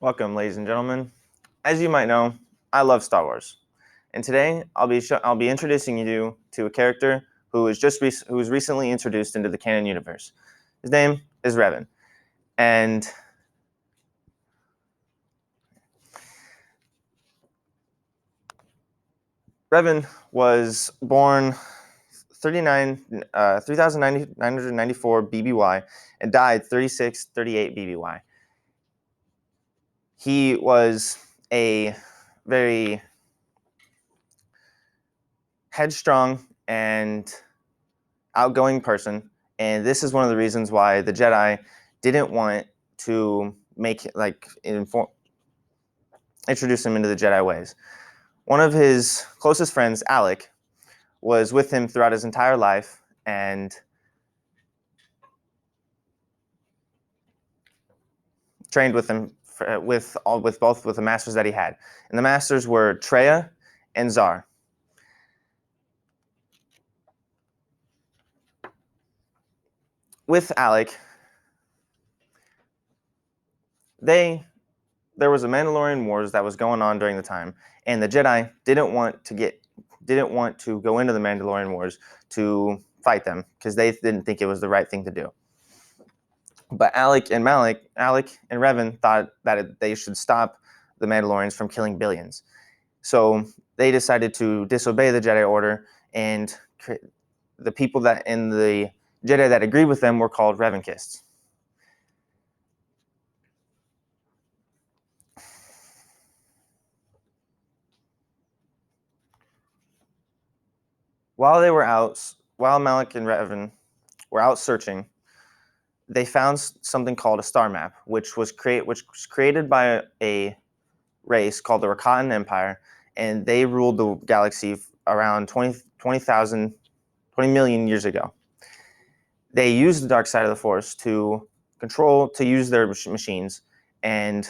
Welcome, ladies and gentlemen. As you might know, I love Star Wars, and today I'll be introducing you to a character who was recently introduced into the canon universe. His name is Revan, and Revan was born 3,994 BBY and died 3638 BBY. He was a very headstrong and outgoing person, and this is one of the reasons why the Jedi didn't want to introduce him into the Jedi ways. One of his closest friends, Alec, was with him throughout his entire life and trained with him with the masters that he had, and the masters were Treya and Zar. With Alec, there was a Mandalorian Wars that was going on during the time, and the Jedi didn't want to go into the Mandalorian Wars to fight them because they didn't think it was the right thing to do. But Alec and Revan thought that they should stop the Mandalorians from killing billions. So they decided to disobey the Jedi Order, and the people that in the Jedi that agreed with them were called Revankists. While Malak and Revan were out searching, they found something called a star map, which was created by a race called the Rakatan Empire, and they ruled the galaxy around 20 million years ago. They used the dark side of the Force to use their machines, and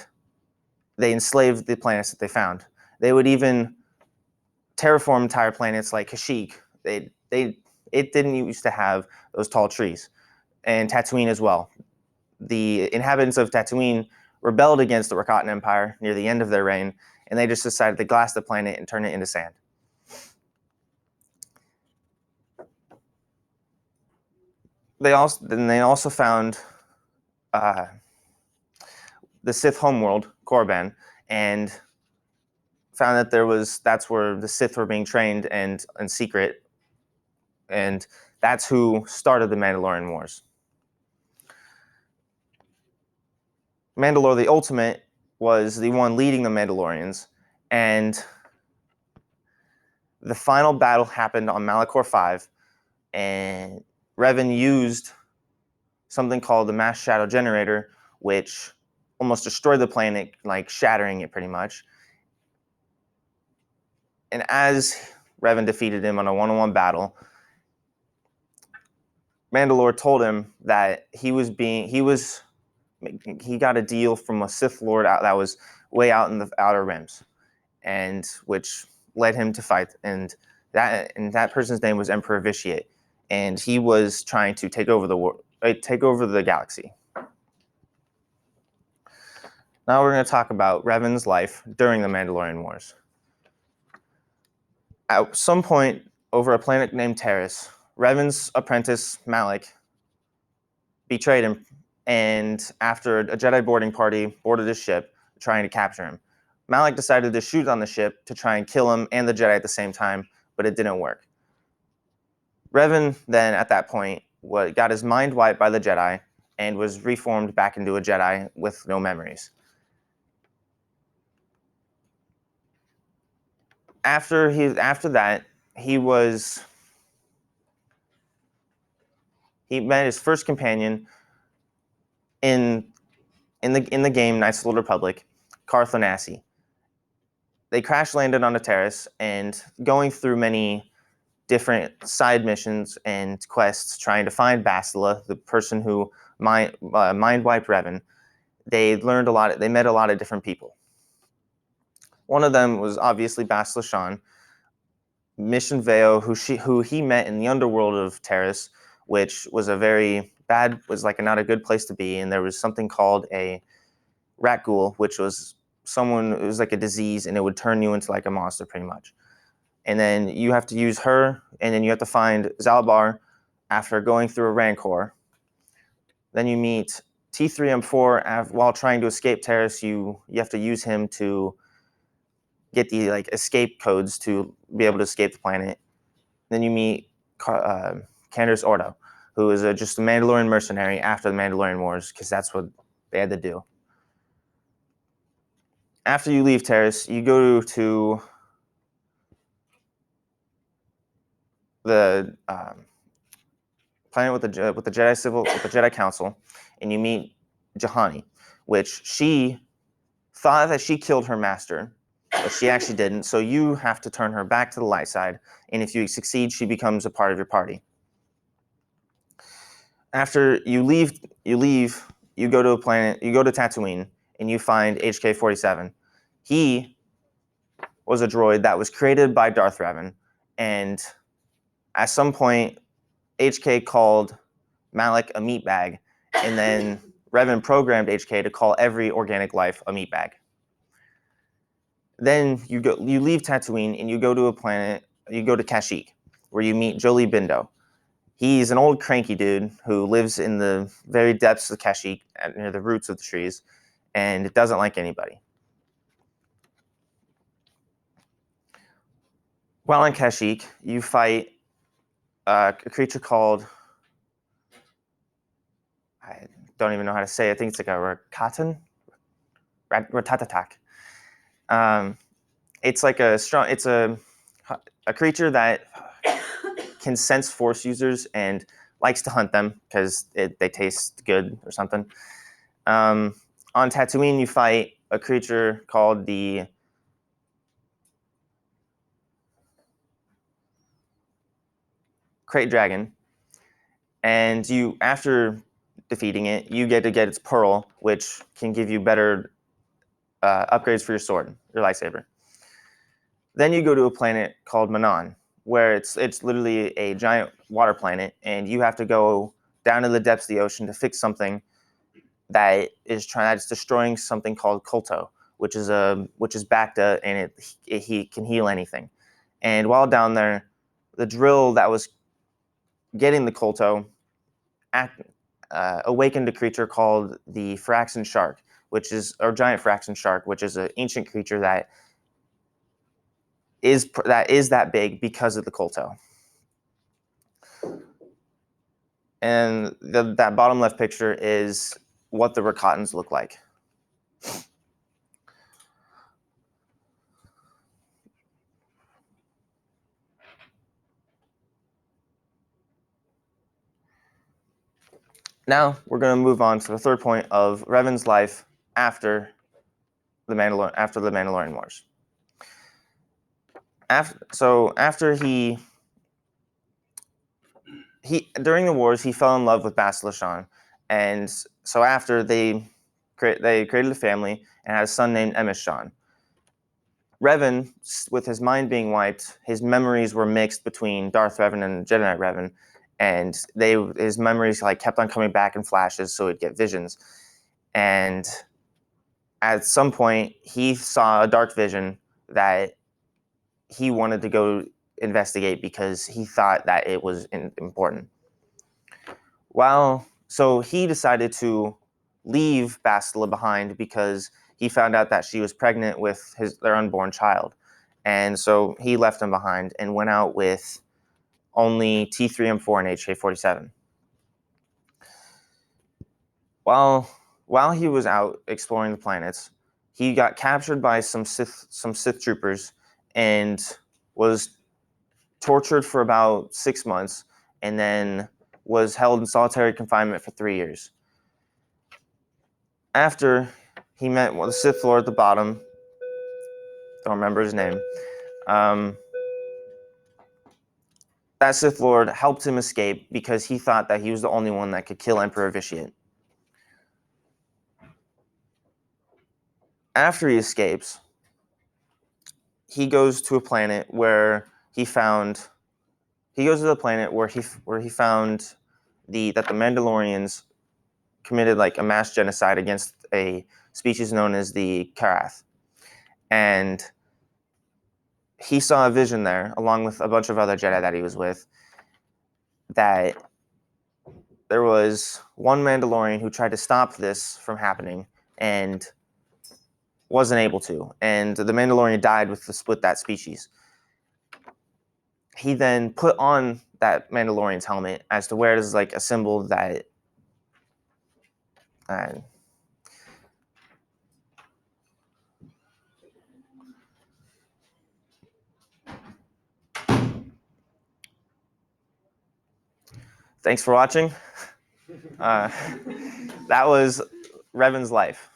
they enslaved the planets that they found. They would even terraform entire planets like Kashyyyk. It didn't used to have those tall trees, and Tatooine as well. The inhabitants of Tatooine rebelled against the Rakatan Empire near the end of their reign, and they just decided to glass the planet and turn it into sand. They also found the Sith homeworld, Korriban, and found that that's where the Sith were being trained and in secret, and that's who started the Mandalorian Wars. Mandalore the Ultimate was the one leading the Mandalorians, and the final battle happened on Malachor 5, and Revan used something called the Mass Shadow Generator, which almost destroyed the planet, like shattering it pretty much. And as Revan defeated him on a one-on-one battle, Mandalore told him that he got a deal from a Sith Lord that was way out in the Outer Rims, and which led him to fight. And that person's name was Emperor Vitiate, and he was trying to take over the galaxy. Now we're going to talk about Revans' life during the Mandalorian Wars. At some point over a planet named Taris, Revan's apprentice Malak betrayed him, and after a Jedi boarding party boarded his ship trying to capture him, Malak decided to shoot on the ship to try and kill him and the Jedi at the same time, but it didn't work. Revan then, at that point, got his mind wiped by the Jedi and was reformed back into a Jedi with no memories. After that, he met his first companion in the game Knights of the Old Republic, Cartho Nassi. They crash landed on a terrace, and going through many different side missions and quests trying to find Bastila, the person who mind wiped Revan, they met a lot of different people. One of them was obviously Bastila Shan, Mission Veo, who he met in the underworld of Taris, which was not a good place to be, and there was something called rat ghoul, which was someone, it was like a disease, and it would turn you into like a monster pretty much. And then you have to use her, and then you have to find Zalbar after going through a Rancor. Then you meet T3M4 while trying to escape Terrace. You have to use him to get the like escape codes to be able to escape the planet. Then you meet Candace Ordo, who is just a Mandalorian mercenary after the Mandalorian Wars, because that's what they had to do. After you leave Terrace, you go to the planet with the Jedi Council, and you meet Juhani, which she thought that she killed her master, but she actually didn't. So you have to turn her back to the light side, and if you succeed, she becomes a part of your party. After you leave, you go to a planet, you go to Tatooine, and you find HK-47. He was a droid that was created by Darth Revan, and at some point, HK called Malik a meatbag, and then Revan programmed HK to call every organic life a meatbag. Then you leave Tatooine, and you go to a planet, you go to Kashyyyk, where you meet Jolie Bindo. He's an old cranky dude who lives in the very depths of Kashyyyk, near the roots of the trees, and doesn't like anybody. While in Kashyyyk, you fight a creature called, I don't even know how to say it. I think it's like a Ratatatak. It's like it's a creature that can sense Force users and likes to hunt them because they taste good or something. On Tatooine, you fight a creature called the Crate Dragon, and you, after defeating it, you get to get its pearl, which can give you better upgrades for your sword, your lightsaber. Then you go to a planet called Manon, where it's literally a giant water planet, and you have to go down to the depths of the ocean to fix something that's destroying something called Kolto, which is Bacta, and he can heal anything. And while down there, the drill that was getting the Kolto awakened a creature called the Firaxan Shark, giant Firaxan Shark, which is an ancient creature that is that big because of the Kolto. And that bottom left picture is what the Rakatans look like. Now we're going to move on to the third point of Revans' life after the Mandalorian Wars. After he during the wars, he fell in love with Bastila Shan, and so after they created a family and had a son named Emish Shan. Revan, with his mind being wiped, his memories were mixed between Darth Revan and Jedi Knight Revan, and his memories like kept on coming back in flashes, so he'd get visions. And at some point, he saw a dark vision that he wanted to go investigate because he thought that it was important. So he decided to leave Bastila behind because he found out that she was pregnant with their unborn child. And so he left him behind and went out with only T3M4 and HK-47. While he was out exploring the planets, he got captured by some Sith troopers and was tortured for about 6 months, and then was held in solitary confinement for 3 years. After he met the Sith Lord at the bottom, don't remember his name, that Sith Lord helped him escape because he thought that he was the only one that could kill Emperor Vitiate. After he escapes, he goes to a planet where he found that the Mandalorians committed like a mass genocide against a species known as the Karath. And he saw a vision there, along with a bunch of other Jedi that he was with, that there was one Mandalorian who tried to stop this from happening and wasn't able to. And the Mandalorian died with that species. He then put on that Mandalorian's helmet as to wear it as like a symbol that thanks for watching. That was Revans Life.